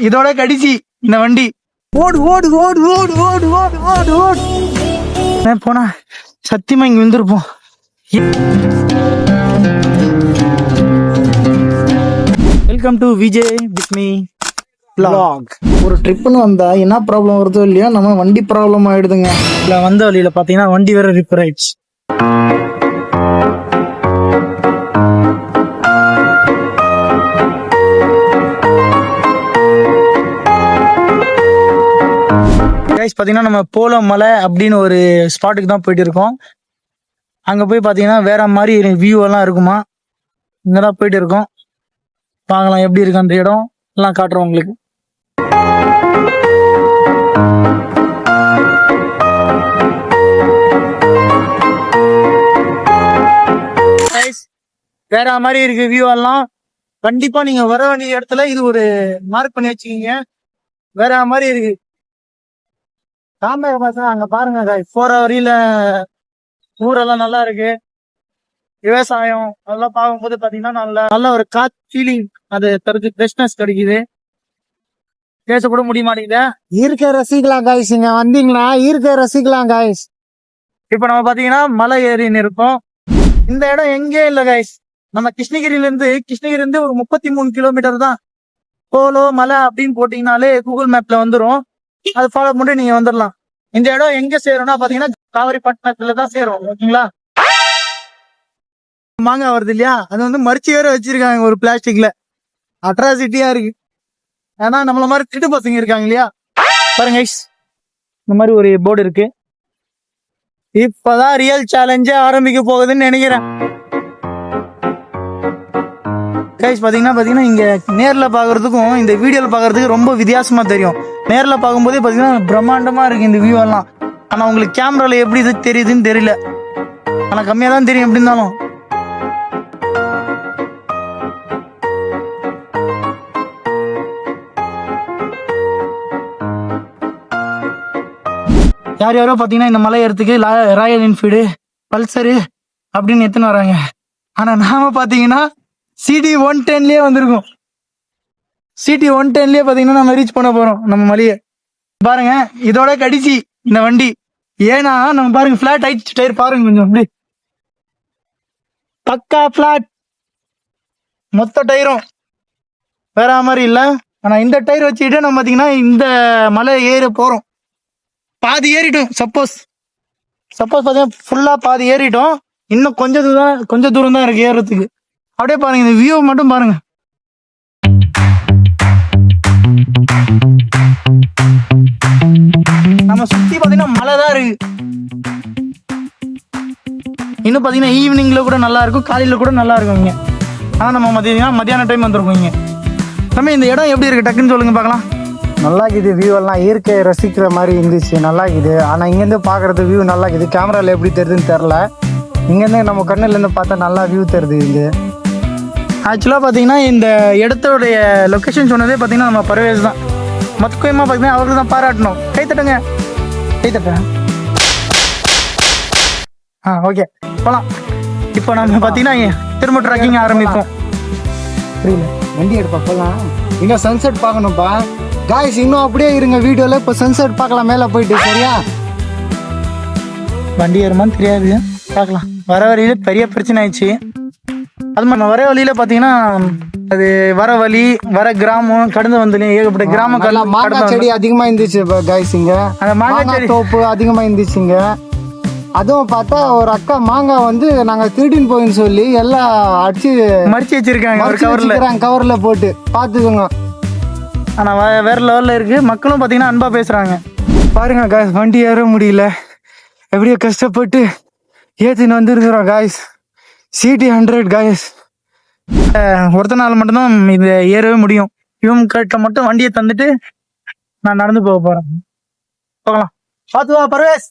இதோட கடிச்சு இந்த வண்டி ஓடு ஓடு ஓடு ஓடு ஓடு ஓடு ஓடு ஓடு போனா சத்தியமா இங்க வந்துருப்போம். Welcome to Vijay Bismi vlog. ஒரு ட்ரிப்னு வந்தா என்ன ப்ராப்ளம் வருதோ இல்லையா, நம்ம வண்டி ப்ராப்ளம் ஆயிடுதுங்க. இல்ல வந்த வழியில பாத்தீங்கன்னா வண்டி வேற ரிப்பேர் ஆயிடுச்சு. பாத்தீங்கன்னா நம்ம போல மலை அப்படின்னு ஒரு ஸ்பாட்டுக்கு தான் போயிட்டு இருக்கோம். அங்க போய் பாத்தீங்கன்னா வேற மாதிரி வியூ எல்லாம் இருக்குமா, இங்கதான் போயிட்டு இருக்கோம். பார்க்கலாம் எப்படி இருக்கு அந்த இடம் எல்லாம் காட்டுறோம் உங்களுக்கு. வேற மாதிரி இருக்கு வியூ எல்லாம். கண்டிப்பா நீங்க வர வேண்டிய இடத்துல இது ஒரு மார்க் பண்ணி வச்சுக்கீங்க. வேற மாதிரி இருக்கு. அங்க பாருங்க, போற வழியில ஊரெல்லாம் நல்லா இருக்கு. விவசாயம் அதெல்லாம் பார்க்கும்போது பாத்தீங்கன்னா நல்ல ஒரு காத் ஃபீலிங் அது தருக்கு, ஃப்ரெஷ்னஸ் கிடைக்குது. பேசக்கூட முடிய மாட்டேங்குது. இருக்க ரசிக்கலாம் காய்ஸ், இங்க வந்தீங்களா இருக்க ரசிக்கலாம் காய்ஸ். இப்ப நம்ம பாத்தீங்கன்னா மலை ஏறின்னு இருக்கோம். இந்த இடம் எங்கே இல்ல காய்ஸ், நம்ம கிருஷ்ணகிரில இருந்து ஒரு 33 கிலோமீட்டர் தான். போலோ மலை அப்படின்னு போட்டீங்கன்னாலே கூகுள் மேப்ல வந்துரும். அது ஃபாலோ பண்ணி நீங்க வந்துடலாம். இந்த இடம் எங்க சேரும்னா பாத்தீங்கன்னா காவிரிப்பட்டினத்துல தான் சேரும். ஓகேங்களா? மாங்காய் வருது இல்லையா, அது வந்து மறிச்சு வேற வச்சிருக்காங்க ஒரு பிளாஸ்டிக்ல. அட்ராசிட்டியா இருக்கு. ஏன்னா நம்மள மாதிரி திட்டு பசங்க இருக்காங்க இல்லையா. பாருங்க இந்த மாதிரி ஒரு போர்டு இருக்கு. இப்பதான் ரியல் சேலஞ்சே ஆரம்பிக்க போகுதுன்னு நினைக்கிறேன். கைஸ் பாத்தீங்கன்னா இங்க நேர்ல பாக்குறதுக்கும் இந்த வீடியோல பாக்குறதுக்கு ரொம்ப வித்தியாசமா தெரியும். நேர்ல பார்க்கும்போதே பாத்தீங்கன்னா பிரம்மாண்டமா இருக்கு இந்த வியூ எல்லாம். ஆனா உங்களுக்கு கேமரால எப்படி இது தெரியுதுன்னு தெரியல. ஆனா கம்மியா தான் தெரியும் எப்படி இருந்தாலும். யார் யாரோ பாத்தீங்கன்னா இந்த மலை ஏறதுக்கு ராயல் என்ஃபீல்டு, பல்சரு அப்படின்னு எடுத்துன்னு வராங்க. ஆனா நாம பாத்தீங்கன்னா சிடி 110லயே வந்திருக்கோம். சிடி 110லயே பாத்தீங்கன்னா நம்ம ரீச் பண்ண போறோம் நம்ம மலையை. பாருங்க இதோட கடிச்சு இந்த வண்டி. ஏன்னா நம்ம பாருங்க பிளாட் ஆயிடுச்சு டயர். பாருங்க கொஞ்சம் அப்படி பக்கா பிளாட். மொத்த டயரும் வேற மாதிரி இல்ல. ஆனா இந்த டயர் வச்சுக்கிட்டு நம்ம பாத்தீங்கன்னா இந்த மலை ஏற போறோம். பாதி ஏறிட்டோம். சப்போஸ் பாத்தீங்கன்னா ஃபுல்லா பாதி ஏறிட்டோம். இன்னும் கொஞ்சம் தூரம் தான் இருக்கு ஏறதுக்கு. அப்படியே பாருங்க இந்த வியூ மட்டும் பாருங்க. நம்ம சுத்தி பாத்தீங்கன்னா மழை தான் இருக்கு. இன்னும் பாத்தீங்கன்னா ஈவினிங்ல கூட நல்லா இருக்கும், காலையில கூட நல்லா இருக்கும் இங்க. ஆனா நம்ம மத்தியான டைம் வந்திருக்கோம் இங்க. நம்ம இந்த இடம் எப்படி இருக்கு டக்குன்னு சொல்லுங்க பார்க்கலாம். நல்லா இருக்குது வியூ எல்லாம். இயற்கையை ரசிக்கிற மாதிரி இருந்துச்சு, நல்லா இருக்குது. ஆனால் இங்கேருந்து பார்க்குறது வியூ நல்லா இருக்குது. கேமராவில் எப்படி தெரியுதுன்னு தெரில. இங்கேருந்து நம்ம கண்ணுலேருந்து பார்த்தா நல்லா வியூ தெரியுது. இங்கே ஆக்சுவலாக பார்த்தீங்கன்னா இந்த இடத்தோடைய லொக்கேஷன் சொன்னதே பார்த்தீங்கன்னா நம்ம பர்வேஸ் தான். முக்கியமாக பார்த்தீங்கன்னா அவருக்கு தான் பாராட்டணும். கைத்தட்டுங்க, கைத்தட்டேன். ஓகே போகலாம். இப்போ நம்ம பார்த்தீங்கன்னா திரும்ப ட்ரக்கிங் ஆரம்பிப்போம். புரியல, வண்டி எடுப்பா போகலாம். இன்னும் சன்செட் பார்க்கணும்ப்பா காய்ஸ். இன்னும் அப்படியே இருங்க வீடியோவில். இப்போ சன்செட் பார்க்கலாம் மேலே போயிட்டு. சரியா? வண்டி ஏறுமான்னு தெரியாது, பார்க்கலாம். வர வழியில பெரிய பிரச்சனை ஆயிடுச்சு. அது மாதிரி வர வழியில பாத்தீங்கன்னா அது வர கிராமம் கடந்து வந்து ஏகப்பட்ட கிராமம். மாங்காய் செடி அதிகமா இருந்துச்சு காய்ஸ். இங்க அந்த மாங்காய் தோப்பு அதிகமா இருந்துச்சுங்க. அதுவும் பார்த்தா ஒரு அக்கா மாங்காய் வந்து நாங்க திருடின்னு போயின்னு சொல்லி எல்லாம் அடிச்சு மடிச்சு வச்சிருக்காங்க கவர்ல போட்டு. பாத்துக்கோங்க. ஆனா வேற லெவல்ல இருக்கு. மக்களும் பாத்தீங்கன்னா அன்பா பேசுறாங்க. பாருங்க காய்ஸ், வண்டி ஏற முடியல. எப்படியோ கஷ்டப்பட்டு ஏத்தின்னு வந்துருக்கிறோம் காய்ஸ். CD 100 guys. ஒருத்தனால மட்டும்தான் இது ஏறவே முடியும். இவங்க கிட்ட மட்டும் வண்டியை தந்துட்டு நான் நடந்து போறேன். போகலாம். பாத்துவா பர்வேஸ்.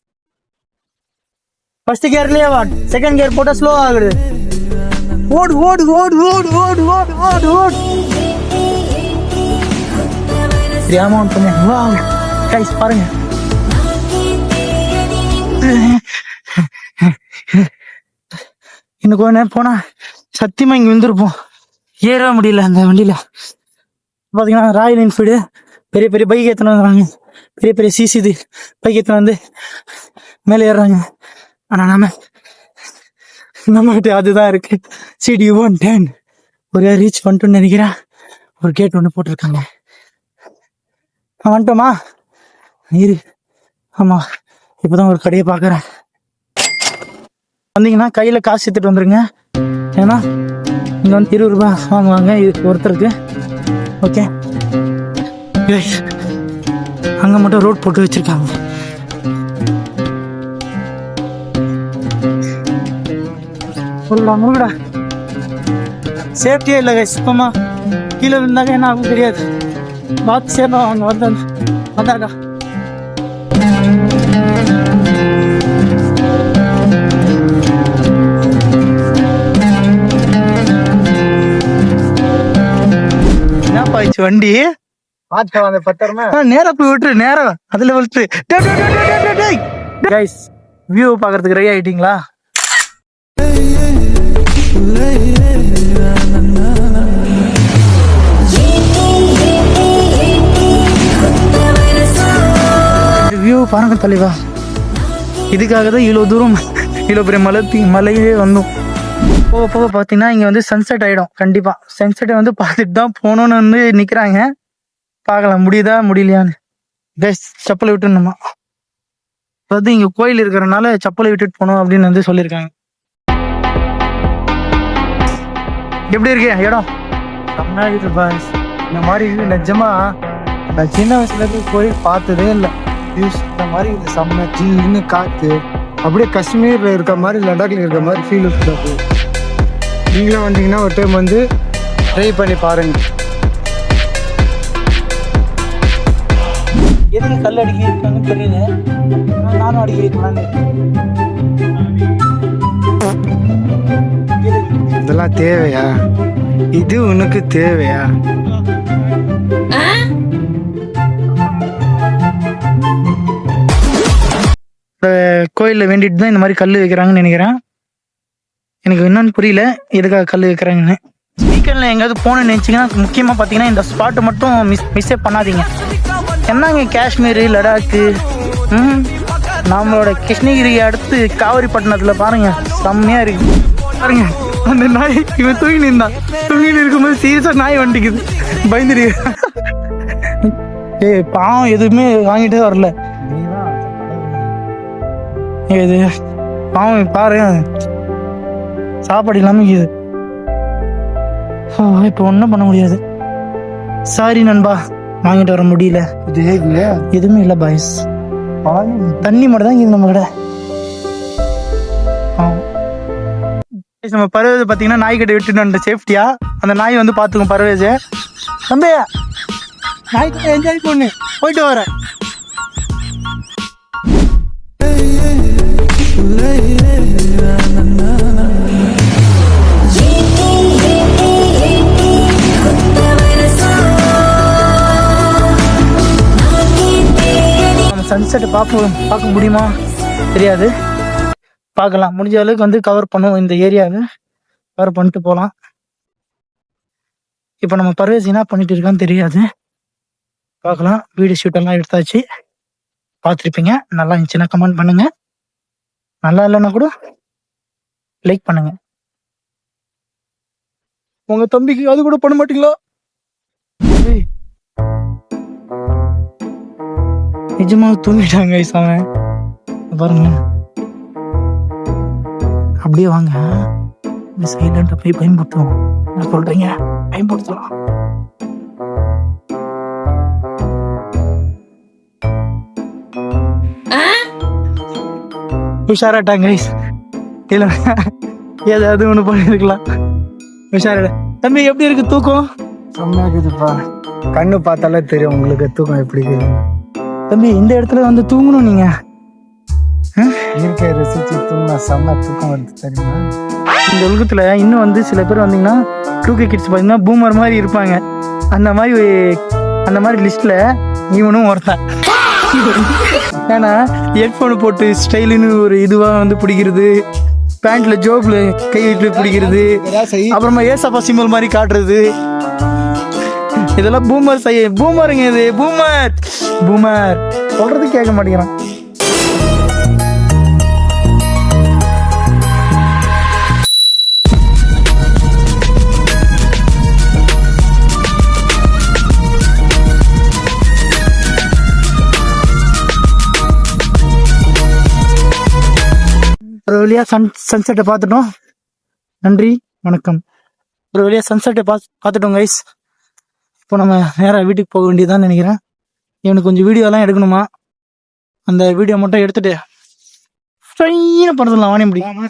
ஃபர்ஸ்ட் கியர்லயே வா, செகண்ட் கியர் போட்டா ஸ்லோ ஆகுது. ஓடு ஓடு ஓடு ஓடு ஓடு ஓடு ஓடு ஓடு. பாருங்க இன்னும் கொஞ்ச நேரம் போனா சத்தியமா இங்க வந்துருப்போம். ஏற முடியல அந்த வண்டியில. பார்த்தீங்கன்னா ராயல் என்ஃபீல்டு பெரிய பெரிய பைக் ஏற்றின வந்துடுறாங்க, பெரிய பெரிய சிசி இது பைக் ஏற்றின வந்து மேலே ஏறுறாங்க. ஆனால் நம்மகிட்ட அதுதான் இருக்கு, CD 110. ஒரு ரீச் பண்ணிட்டோன்னு நினைக்கிறேன். ஒரு கேட் ஒன்று போட்டிருக்காங்க. வந்துட்டோமா இரு. ஆமாம், இப்போதான் ஒரு கடையை பார்க்குறேன். வந்தீங்கன்னா கையில் காசு எடுத்துகிட்டு வந்துருங்க. ஏன்னா இங்கே வந்து 20 ரூபா வாங்குவாங்க இது ஒருத்தருக்கு. ஓகே, அங்கே மட்டும் ரோட் போட்டு வச்சிருக்காங்க. முருகடா, சேஃப்டியே இல்லை கைஸ். சுத்தமா கீழே விழுந்தாங்க என்ன ஆகும் தெரியாது. பார்த்து சேரணும். அங்கே வந்தாக்கா என்னப்பா ஆச்சு வண்டி? அந்த பத்திரமா நேரா போய் விட்டுரு, நேரம் அதுல விட்டுரு. கைஸ், வியூ பாக்குறதுக்கு ரெடி ஆயிட்டீங்களா? வியூ பாருங்க தலைவா. இதுக்காக தான் இவ்வளோ தூரம் இவ்வளோ பெரிய மலையே வந்தோம். போக போக பார்த்தீங்கன்னா இங்கே வந்து சன்செட் ஆகிடும். கண்டிப்பாக சன்செட்டை வந்து பார்த்துட்டு தான் போகணுன்னு வந்து நிற்கிறாங்க. பார்க்கலாம் முடியுதா முடியலையான்னு. கைஸ், செப்பலை விட்டுணுமா? அதாவது இங்கே கோயில் இருக்கிறனால செப்பலை விட்டுட்டு போகணும் அப்படின்னு வந்து சொல்லியிருக்காங்க. எப்படி இருக்கு இடம்? செம்மையா இருக்குது பாஸ். இந்த மாதிரி இது நிஜமா நான் சின்ன வயசுல இருந்து போய் பார்த்ததே இல்லை. இந்த மாதிரி இது செம்ம ஜில்லுன்னு காற்று, அப்படியே காஷ்மீர்ல இருக்க மாதிரி லடாக்ல இருக்க மாதிரி ஃபீல் இருக்குது. நீங்களும் வந்தீங்கன்னா ஒரு டைம் வந்து ட்ரை பண்ணி பாருங்க. எதுக்கு கல் அடிக்கி இருக்காங்கன்னு தெரியல. நானும் அடிக்கி இருக்கலான்னு. இதெல்லாம் தேவையா? இது உனக்கு தேவையா? கோயிலில் வேண்டிட்டு தான் இந்த மாதிரி கல் வைக்கிறாங்கன்னு நினைக்கிறேன். எனக்கு என்னன்னு புரியல எதுக்காக கல் வைக்கிறாங்கன்னு. வீக்கெண்டில் எங்கேயாவது போகணுன்னு நினச்சிங்கன்னா முக்கியமாக பார்த்தீங்கன்னா இந்த ஸ்பாட்டை மட்டும் மிஸ்ஸே பண்ணாதீங்க. என்னங்க காஷ்மீர் லடாக்கு, நம்மளோட கிருஷ்ணகிரி அடுத்து காவிரிப்பட்டினத்தில் பாருங்க செம்மையாக இருக்கு. பாருங்க அந்த நாய் இவன் தூங்கி இருந்தான். தூங்கின்னு இருக்கும்போது சீரியஸாக நாய் வண்டிக்குது, பயந்துரு. பாவம் எதுவுமே வாங்கிட்டே வரல. இது பாவம் பாரு, சாப்பாடு இல்லாமல் இது. இப்போ ஒன்றும் பண்ண முடியாது. சாரி நண்பா, வாங்கிட்டு வர முடியல. எதுவுமே இல்லை பாய்ஸ், தண்ணி மட்டும் தான் இது நம்ம கடை. நம்ம பர்வேஸ் பார்த்தீங்கன்னா நாய்கிட்ட விட்டுட்டு வந்துட்ட சேஃப்டியா. அந்த நாய் வந்து பார்த்துக்கும் பர்வேஸ். தம்பி நாய்கிட்ட என்ஜாய் பண்ணு, போயிட்டு வரேன். சன்செட் பார்க்க முடியுமா தெரியாது, பார்க்கலாம். முடிஞ்ச அளவுக்கு வந்து கவர் பண்ணுவோம். இந்த ஏரியாவை கவர் பண்ணிட்டு போகலாம். இப்போ நம்ம பர்வேஸ் என்ன பண்ணிட்டு இருக்கான்னு தெரியாது, பார்க்கலாம். வீடியோ ஷூட்டெல்லாம் எடுத்தாச்சு, பார்த்துருப்பீங்க. நல்லா இருந்துச்சுன்னா கமெண்ட் பண்ணுங்க, நல்லா இல்லைன்னா கூட லைக் பண்ணுங்க. உங்க தம்பிக்கு அது கூட பண்ண மாட்டீங்களா? நிஜமா தூங்கிட்டாங்க அவன். பாருங்க, அப்படியே வாங்க சைலண்டா போய் பயன்படுத்துவோம். என்ன சொல்றீங்க? பயன்படுத்தலாம். உஷாராட்டாங்க இல்ல ஏதாவது ஒண்ணு பண்ணிருக்கலாம். உஷாரா தம்பி, எப்படி இருக்கு தூக்கம்? செம்மையா இருக்குதுப்பா. கண்ணு பார்த்தாலே தெரியும் உங்களுக்கு தூக்கம் எப்படி இருக்கு. தம்பி, இந்த இடத்துல வந்து தூங்கணும். நீங்க இயற்கையை ரசிச்சு தூங்கினா செம்ம தூக்கம் வருது தெரியுமா? இந்த உலகத்துல இன்னும் வந்து சில பேர் வந்தீங்கன்னா 2K கிட்ஸ் பார்த்தீங்கன்னா பூமர் மாதிரி இருப்பாங்க. அந்த மாதிரி லிஸ்ட்ல இவனும் ஒருத்தன். ஏன்னா ஹெட்ஃபோனு போட்டு ஸ்டைலுன்னு ஒரு இதுவாக வந்து பிடிக்கிறது, பேண்ட்ல ஜோப்ல கையிட்டு பிடிக்கிறது, அப்புறமா ஏசப்பா சிம்பிள் மாதிரி காட்டுறது. இதெல்லாம் பூமர் பூமருங்க, இது பூமர் பூமர் சொல்றது கேட்க மாட்டேங்கிறான். ஒரு வழியா சன்செட்டை பார்த்துட்டோம். நன்றி, வணக்கம். ஒரு வழியா சன்செட்டை பார்த்துட்டோம் கைஸ். இப்போ நம்ம நேராக வீட்டுக்கு போக வேண்டியதான்னு நினைக்கிறேன். எனக்கு கொஞ்சம் வீடியோலாம் எடுக்கணுமா, அந்த வீடியோ மட்டும் எடுத்துட்டு படத்தில் வாணி முடியும்.